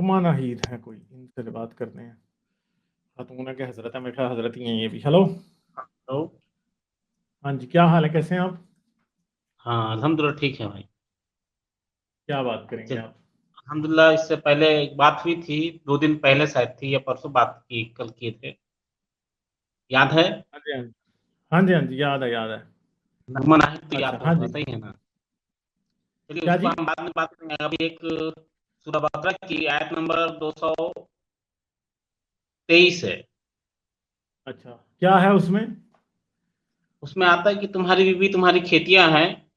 नगमा नाहिद है कोई, इनसे बात करते हैं। खातून के हजरत है, मेरे ख्याल हजरत ही हैं ये भी। हेलो। तो हाँ जी, क्या हाल है, कैसे हैं आप? हाँ, अल्हम्दुलिल्लाह ठीक है भाई। क्या बात करेंगे चल, आप? अल्हम्दुलिल्लाह इससे पहले एक बात हुई थी, 2 दिन पहले शायद थी या परसों बात की, कल किए थे, याद है? हाँ जी, हाँ जी, हाँ जी, हाँ जी, याद है, याद है। नगमा नाहिद तो अच्छा, याद हाँ होगा, जी। सही है ना? चलिए क्या उसको जी? हम बाद में बात करेंगे। अभी एक सूरह बकरा की आयत नंबर 223 है। अच्छा, क्या है उसमें? उसमें आता है कि तुम्हारी बीवी तुम्हारी खेतियां हैं,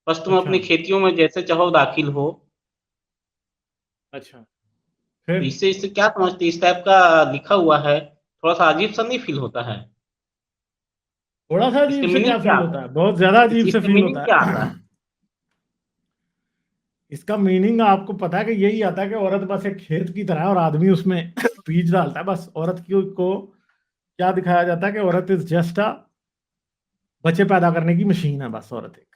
बस तुम अच्छा, अपनी खेतियों में जैसे चाहो दाखिल हो। अच्छा, तो फिर? इससे इससे क्या समझते, इस टाइप का लिखा हुआ है, थोड़ा सा अजीब सा नहीं फील होता है? थोड़ा सा इसके अजीब से क्या मीनिंग क्या फील आता होता है? बहुत ज्यादा है? अजीब से इसके फील मीनिंग होता क्या है। आता है? इसका मीनिंग आपको पता है कि यही आता है कि औरत बस एक खेत की तरह है और आदमी उसमें बीज डालता है। बस औरत को क्या दिखाया जाता है कि औरत इज जस्ट अ बच्चे पैदा करने की मशीन है, बस औरत एक।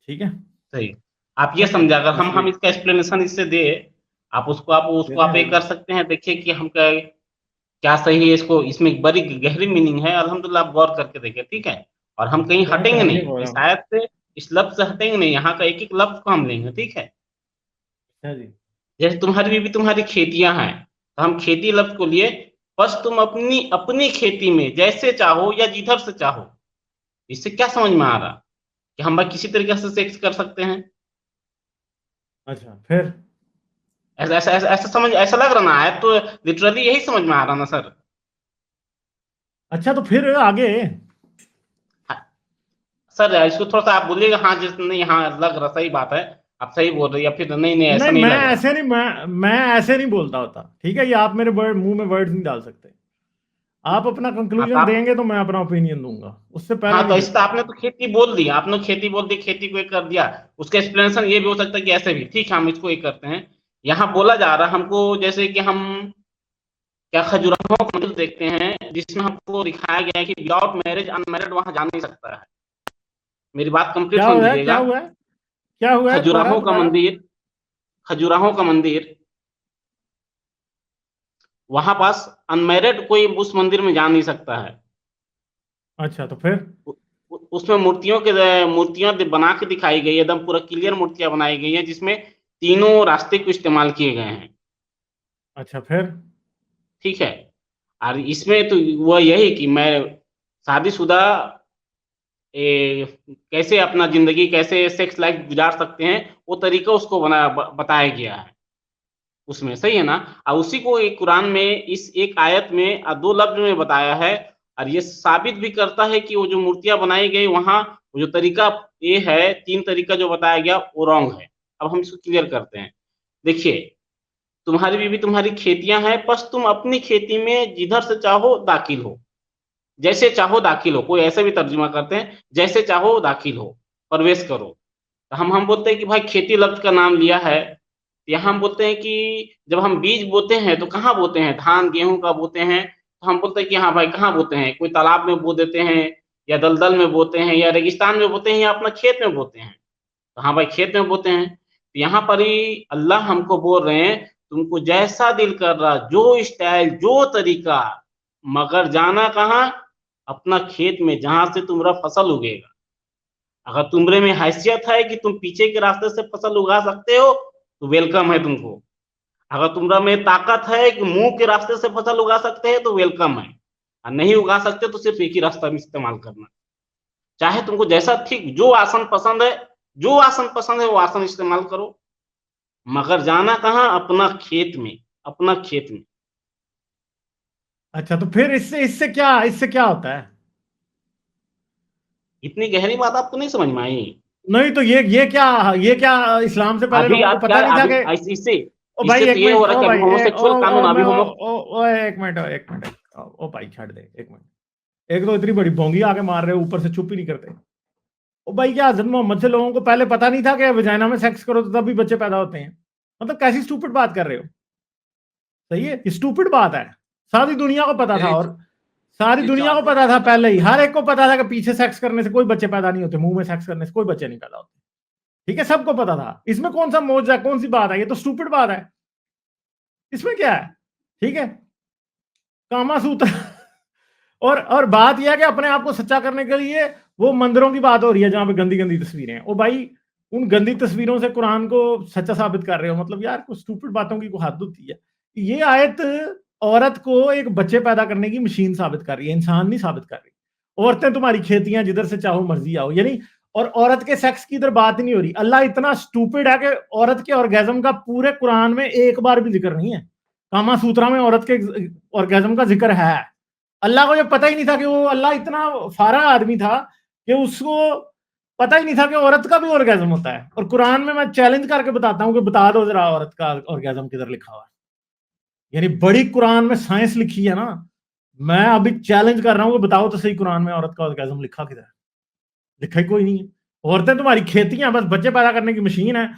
ठीक है। सही। आप ये सही है, समझा, अगर बस हम यही। इसका एक्सप्लेनेशन इससे दे, आप उसको देते आप हैं, ये देते कर हैं। सकते हैं, देखिए कि हम क्या सही है। इसको, इसमें एक बड़ी गहरी मीनिंग है, अल्हम्दुलिल्लाह आप गौर करके देखिए, ठीक है? और हम कहीं हटेंगे कराइए नहीं गौरव। इस आयत से, इस लफ्ज से हटेंगे नहीं, यहाँ का एक एक लफ्ज को हम लेंगे, ठीक है? अच्छा जी। जैसे तुम्हारी बीवी तुम्हारी खेतियां हैं, तो हम खेती लफ्ज को लिए, बस तुम अपनी अपनी खेती में जैसे चाहो या जिधर से चाहो। इससे क्या समझ में आ रहा कि हम भाई किसी तरीके से सेक्स कर सकते हैं? अच्छा, फिर? ऐसा ऐसा ऐसा ऐसा समझ, ऐसा लग रहा ना है तो लिटरली यही समझ में आ रहा ना सर? अच्छा, तो फिर आगे? हाँ, सर इसको थोड़ा सा आप बोलिएगा, हाँ जिस नहीं, हाँ लग रहा, सही बात है, आप सही बोल रहे हैं, या फिर नहीं नहीं ऐसा नहीं, नहीं मैं लग रहा। ऐसे नहीं, मैं ऐसे नहीं बोलता होता। ठीक है, ये आप मेरे वर्ड मुंह में वर्ड्स नहीं डाल सकते। आप अपना हाँ तो कंक्लूजन आप, देंगे तो मैं अपना ओपिनियन दूंगा, उससे पहले हाँ नहीं तो दे इस तो सकता। आपने तो खेती बोल दी, आपने खेती बोल दी, खेती को एक कर दिया। उसका एक्सप्लेनेशन ये भी हो सकता है कि ऐसे भी, ठीक है, हम इसको एक करते हैं। यहाँ बोला जा रहा हमको, जैसे कि हम क्या खजुराहो का मंदिर देखते हैं, जिसमें हमको दिखाया गया है कि विदाउट मैरिज अनमैरिड वहां जा नहीं सकता है। मेरी बात कंप्लीट क्या सुन हुआ है, क्या लीजिएगा। हुआ है? क्या हुआ है, दोबारा खजुराहो का दोबारा? मंदिर, खजुराहो का मंदिर, वहां पास अनमैरिड कोई उस मंदिर में जा नहीं सकता है। अच्छा, तो फिर? उसमें मूर्तियां बना के दिखाई गई है, एकदम पूरा क्लियर मूर्तियां बनाई गई हैं, जिसमें तीनों रास्ते को इस्तेमाल किए गए हैं, अच्छा, फिर? ठीक है? और इसमें तो वह यही कि मैं शादीशुदा कैसे अपना जिंदगी, कैसे सेक्स लाइफ गुजार सकते हैं, वो तरीका उसको बताया गया है उसमें, सही है ना? और उसी को एक कुरान में इस एक आयत में 2 लफ्ज में बताया है। और ये साबित भी करता है कि वो जो मूर्तियां बनाई गई वहां, वो जो तरीका ये है, 3 तरीका जो बताया गया वो रॉन्ग है। अब हम इसको क्लियर करते हैं। देखिए, तुम्हारी बीवी तुम्हारी खेतियां हैं, बस तुम अपनी खेती में जिधर से चाहो दाखिल हो, जैसे चाहो दाखिल हो, कोई ऐसे भी तर्जुमा करते हैं, जैसे चाहो दाखिल हो, प्रवेश करो। तो हम बोलते हैं कि भाई खेती लफ्ज का नाम लिया है। यहाँ हम बोलते हैं कि जब हम बीज बोते हैं तो कहाँ बोते हैं, धान गेहूं का बोते हैं, तो हम बोलते हैं कि हाँ भाई कहाँ बोते हैं, कोई तालाब में बो देते हैं, या दलदल में बोते हैं, या रेगिस्तान में बोते हैं, या अपना खेत में बोते हैं। तो हाँ भाई खेत में बोते हैं। तो यहाँ पर ही अल्लाह हमको बोल रहे हैं, तुमको जैसा दिल कर रहा, जो स्टाइल, जो तरीका, मगर जाना कहाँ? अपना खेत में, जहां से तुम्हारा फसल उगेगा। अगर तुमरे में हैसियत है कि तुम पीछे के रास्ते से फसल उगा सकते हो, तो वेलकम है तुमको। अगर तुमरा में ताकत है कि मुंह के रास्ते से फसल उगा सकते हैं, तो वेलकम है। और नहीं उगा सकते तो सिर्फ एक ही रास्ता में इस्तेमाल करना। चाहे तुमको जैसा ठीक, जो आसन पसंद है, जो आसन पसंद है वो आसन इस्तेमाल करो, मगर जाना कहाँ? अपना खेत में, अपना खेत में। अच्छा, तो फिर इससे क्या होता है? इतनी गहरी बात आपको नहीं समझ में आई? नहीं तो ये क्या इस्लाम से पहले अभी लोगों को आप क्या, पता नहीं था अभी कि? इससे ओ भाई इससे तो एक ये हो मिनट, रहा है ओ कि अभी भाई होमोसेक्सुअल कानून, अभी मैं होमो एक मिनट, एक मिनट। ओ भाई छੱਡ दे एक मिनट। एक तो इतनी बड़ी भोंगी आके मार रहे हो, ऊपर से चुप ही नहीं करते। ओ भाई, क्या हजरत मोहम्मद से लोगों को पहले पता नहीं था कि वजाइना में सेक्स करो तो तब भी बच्चे पैदा होते हैं? मतलब कैसी स्टूपिड बात कर रहे हो? सही है, स्टूपिड बात है। सारी दुनिया को पता था, चलिए, और सारी दुनिया को चाहते पता हैं था, कि पहले ही हर एक को पता था कि पीछे सेक्स करने से कोई बच्चे पैदा नहीं होते, मुंह में सेक्स करने से कोई बच्चे नहीं पैदा होते। ठीक है, सबको पता था। इसमें कौन सा मौज है, कौन सी बात है? ये तो स्टूपिड बात है। इसमें क्या है? ठीक है, कामा सूत्र और बात यह है कि अपने आप को सच्चा करने के लिए वो मंदिरों की बात हो रही है जहां पे गंदी गंदी तस्वीरें हैं। ओ भाई, उन गंदी तस्वीरों से कुरान को सच्चा साबित कर रहे हो, मतलब यार कुछ स्टूपिड बातों की कोई हद होती है। ये आयत औरत को एक बच्चे पैदा करने की मशीन साबित कर रही है, इंसान नहीं साबित कर रही। औरतें तुम्हारी खेतियां, जिधर से चाहो मर्जी आओ, यानी और औरत के सेक्स की इधर बात ही नहीं हो रही। अल्लाह इतना स्टूपिड है कि औरत के ऑर्गेजम का पूरे कुरान में एक बार भी जिक्र नहीं है। कामा सूत्रा में औरत के ऑर्गेजम का जिक्र है। अल्लाह को ये पता ही नहीं था कि वो, अल्लाह इतना फारा आदमी था कि उसको पता ही नहीं था कि औरत का भी ऑर्गेजम होता है। और कुरान में मैं चैलेंज करके बताता हूँ कि बता दो जरा औरत का ऑर्गेजम किधर लिखा हुआ है। यानी बड़ी कुरान में साइंस लिखी है ना, मैं अभी चैलेंज कर रहा हूँ कि बताओ तो सही कुरान में औरत का ऑर्गेजम लिखा किधर है? लिखा ही कोई नहीं है। औरतें तुम्हारी खेतियां, बस बच्चे पैदा करने की मशीन है।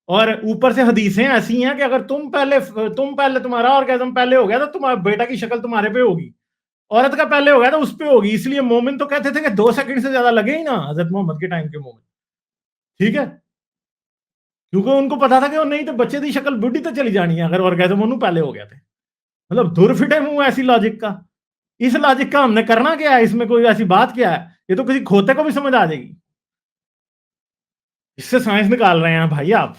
और ऊपर से हदीसें ऐसी हैं कि अगर तुम पहले तुम्हारा ऑर्गेजम पहले हो गया तो तुम्हारा बेटा की शक्ल तुम्हारे पे होगी, औरत का पहले हो गया तो उस पे होगी। इसलिए मोमिन तो कहते थे कि 2 सेकंड से ज्यादा लगे ही ना हजरत मोहम्मद के टाइम के मोमिन, ठीक है, क्योंकि उनको पता था कि वो नहीं तो बच्चे की शक्ल बुढ़ी तो चली जानी है अगर ऑर्गेजम उन्होंने पहले हो गया थे। मतलब दूर फिटे मुंह ऐसी लॉजिक का। इस लॉजिक का हमने करना क्या है? इसमें कोई ऐसी बात क्या है? ये तो किसी खोते को भी समझ आ जाएगी। इससे साइंस निकाल रहे हैं भाई आप।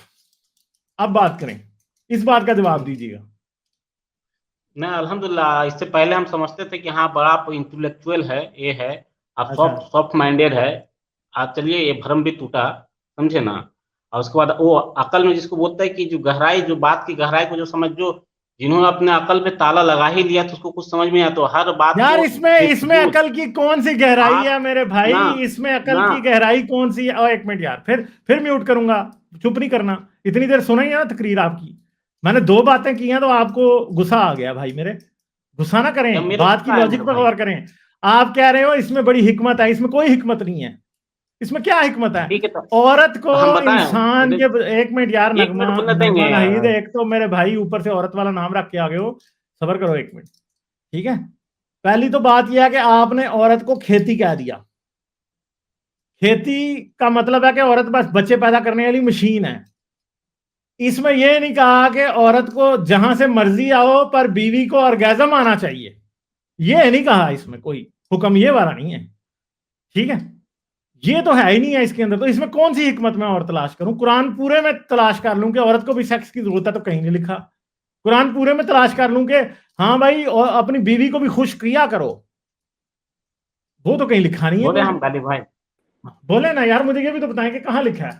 अब बात करें, इस बात का जवाब दीजिएगा। ना अल्हम्दुलिल्लाह, इससे पहले हम समझते थे कि हाँ बड़ा इंटेलेक्चुअल है, ये है, आप अच्छा, सॉफ्ट सॉफ्ट माइंडेड है। आज चलिए ये भ्रम भी टूटा, समझे ना। और उसके बाद वो अकल में जिसको बोलता है कि जो गहराई, जो बात की गहराई को जो समझ, जो जिन्होंने अपने अकल पे ताला लगा ही लिया तो उसको कुछ समझ में आया तो हर बात यार को इसमें इसमें बेफिजूल अकल की कौन सी गहराई आप है मेरे भाई? ना इसमें अकल ना की गहराई कौन सी है? और एक मिनट यार, फिर म्यूट करूंगा। चुप नहीं करना, इतनी देर सुना ही है ना तकरीर आपकी। मैंने 2 बातें की हैं तो आपको गुस्सा आ गया भाई मेरे। गुस्सा ना जब करें, मेरे बात की गुस्सा है लॉजिक मेरे पर भाई। गौर करें। आप कह रहे हो इसमें बड़ी हिकमत है, इसमें कोई हिकमत नहीं है। इसमें क्या हिकमत है? ठीक है औरत को तो हम बताएं, इंसान के, एक मिनट यार, एक मिनट नगमा बोलने देंगे नगमा नाहिद, यार। एक तो मेरे भाई ऊपर से औरत वाला नाम रख के आ गए हो। सबर करो 1 मिनट, ठीक है। पहली तो बात यह है कि आपने औरत को खेती कह दिया। खेती का मतलब है कि औरत बस बच्चे पैदा करने वाली मशीन है। इसमें यह नहीं कहा कि औरत को जहां से मर्जी आओ पर बीवी को ऑर्गेजम आना चाहिए। यह नहीं कहा, इसमें कोई हुक्म ये वाला नहीं है, ठीक है। ये तो है ही नहीं है इसके अंदर। तो इसमें कौन सी हिकमत मैं और तलाश करूं? कुरान पूरे में तलाश कर लूं कि औरत को भी सेक्स की जरूरत है तो कहीं नहीं लिखा। कुरान पूरे में तलाश कर लूं कि हाँ भाई और अपनी बीवी को भी खुश किया करो, वो तो कहीं लिखा नहीं है बोले कोई हम भी। गालिब भाई। बोले ना यार, मुझे ये भी तो बताएं कि कहाँ लिखा है।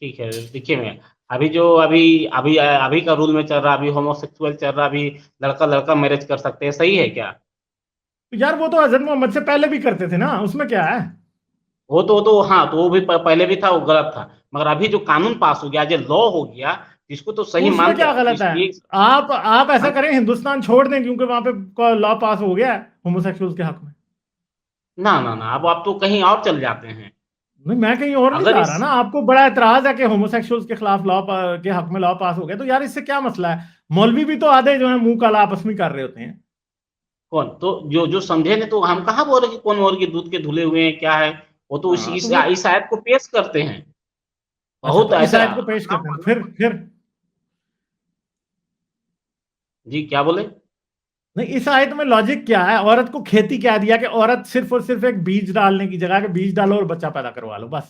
ठीक है, देखिए मैं अभी जो अभी अभी अभी का रूल में चल रहा, अभी होमोसेक्सुअल चल रहा, अभी लड़का लड़का मैरिज कर सकते हैं, सही है क्या? तो यार वो तो हजरत मोहम्मद से पहले भी करते थे ना, उसमें क्या है? वो तो हाँ, तो वो भी पहले भी था, वो गलत था। मगर अभी जो कानून पास हो गया, जो लॉ हो गया, जिसको तो तो सही उसमें मानते क्या हैं तो गलत है? इसलिए आप ऐसा हम करें, हिंदुस्तान छोड़ दें, क्योंकि वहां पे लॉ पास हो गया है होमोसेक्सुअल्स के हक में। ना ना ना, अब आप तो कहीं और चल जाते हैं। नहीं, मैं कहीं और नहीं अगर जा रहा इस ना। आपको बड़ा एतराज है कि होमोसेक्सुअल्स के खिलाफ के हक में लॉ पास हो गया, तो यार इससे क्या मसला है? मौलवी भी तो आधे जो है मुंह काला आपस में कर रहे होते हैं। कौन तो जो जो समझे नहीं, तो हम कहाँ बोल रहे कि कौन और की दूध के धुले हुए हैं, क्या है। वो तो हाँ तो इस आयत को पेश करते हैं। अच्छा, बहुत तो इस ऐसा आयत को पेश अल्लाह करते हैं तो अल्लाह। फिर जी क्या बोले? नहीं, इस आयत में लॉजिक क्या है? औरत को खेती क्या दिया कि औरत सिर्फ और सिर्फ एक बीज डालने की जगह के बीज डालो और बच्चा पैदा करवा लो बस।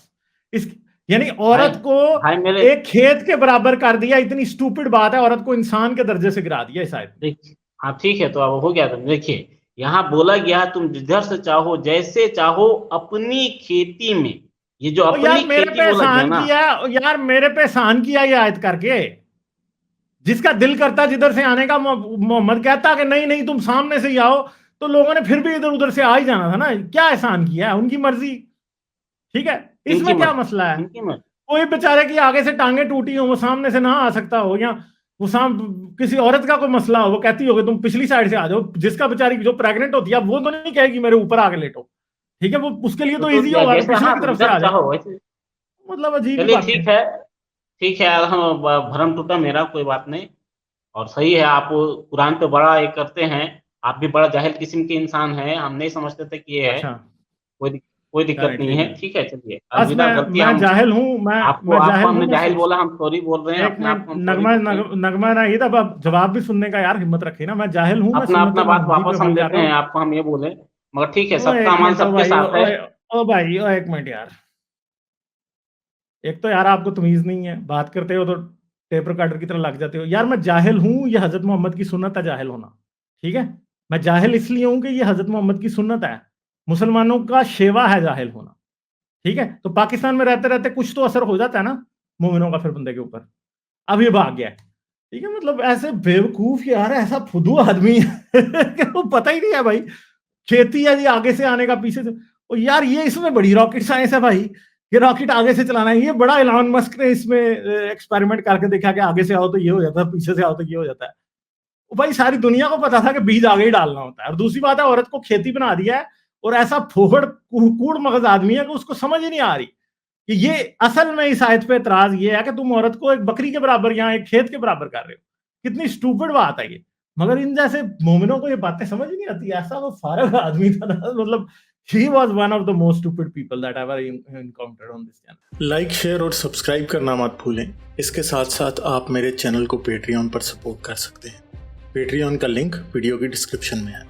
इस यानी भाई औरत को भाई मेरे एक खेत के बराबर कर दिया। इतनी स्टूपिड बात है, औरत को इंसान के दर्जे से गिरा दिया इस आयत में। देख, हाँ ठीक है, तो अब हो गया। तो देखिए, यहाँ बोला गया तुम जिधर से चाहो जैसे चाहो अपनी खेती में। ये जो और यार अपनी मेरे पे खेती बोला गया एहसान ना। किया, यार मेरे पे एहसान किया ये आयत करके। जिसका दिल करता जिधर से आने का, मोहम्मद कहता कि नहीं नहीं तुम सामने से ही आओ, तो लोगों ने फिर भी इधर उधर से आ ही जाना था ना। क्या एहसान किया है? उनकी मर्जी, ठीक है। किनकी इसमें क्या मत मसला है? किनकी मत कोई बेचारे की आगे से टांगे टूटी हो, वो सामने से ना आ सकता हो, या वो किसी औरत का कोई मसला हो, वो कहती हो कि तुम पिछली साइड से आ जाओ। जिसका बेचारी जो प्रेग्नेंट होती है, अब वो तो नहीं कहेगी मेरे ऊपर आके लेटो, ठीक है। वो उसके लिए तो तो इजी होगा कि जैसे पिछले हाँ, की तो तरफ से जिधर आ जाए। चाहो वैसे। मतलब अजीब ही चलिए बातें ठीक हैं। है, ठीक है, हम भरम टूटा मेरा, कोई बात नहीं। और सही है, आप कुरान पे बड़ा ये करते हैं। आप भी बड़ा जाहिल किस्म के इंसान हैं, हम नहीं समझते थे कि ये है। अच्छा, कोई दिक्कत कोई दिक्कत करेक्ट, नहीं है, ठीक है। ठीक है, चलिए बस अलविदा, गलती मैं हम जाहिल हूँ, आपको मैं आपको जाहिल हूँ, हमने मैं जाहिल सोच बोला, हम सॉरी बोल रहे हैं, एक अपने आप मिनट, को हम सॉरी बोलते हैं। नगमा नहीं था, अब जवाब भी सुनने का यार हिम्मत रखी ना। मैं जाहिल हूँ, मैं अपना सुन्नत अपना बात मोहम्मदी पे वापस हम अमल कर लेते रहा हैं, हूँ। आपको हम ये बोले, मगर ठीक है, ओ सत्ता एक अमान मिनट, ओ सबके भाई, साथ है। ओ भाई, ओ एक मिनट यार। एक तो यार आपको तमीज नहीं है, बात करते हो तो टेप रिकॉर्डर की तरह लग जाते हो यार। मैं जाहिल हूँ, ये हजरत मोहम्मद की सुन्नत है जाहिल होना, ठीक है। मैं जाहिल इसलिए हूँ कि ये हजरत मोहम्मद की सुन्नत है, मुसलमानों का शेवा है जाहिल होना, ठीक है। तो पाकिस्तान में रहते रहते कुछ तो असर हो जाता है ना मोमिनों का फिर बंदे के ऊपर। अब ये भाग गया है, ठीक है। मतलब ऐसे बेवकूफ यार, ऐसा फुदू आदमी है कि वो पता ही नहीं है भाई, खेती है जी आगे से आने का पीछे से। और यार ये इसमें बड़ी रॉकेट साइंस है भाई, ये रॉकेट आगे से चलाना है। ये बड़ा इलॉन मस्क ने इसमें एक्सपेरिमेंट करके देखा कि आगे से आओ तो ये हो जाता है, पीछे से आओ तो ये हो जाता है। वो भाई सारी दुनिया को पता था कि बीज आगे ही डालना होता है। और दूसरी बात है, औरत को खेती बना दिया है, और ऐसा फोहड़ कूड़ मगज आदमी है कि उसको समझ ही नहीं आ रही कि ये असल में इस आयत पे एतराज ये है कि तुम औरत को एक बकरी के बराबर या एक खेत के बराबर कर रहे हो। कितनी स्टूपिड बात है ये। मगर इन जैसे मोमिनों को ये बातें समझ ही नहीं आती। ऐसा वो फारग आदमी था ना, मतलब he was one of the most stupid people that ever encountered on this channel. Like, share और सब्सक्राइब करना मत भूलें। इसके साथ साथ आप मेरे चैनल को पेट्रियन पर सपोर्ट कर सकते हैं। पेट्रियन का लिंक वीडियो की डिस्क्रिप्शन में है।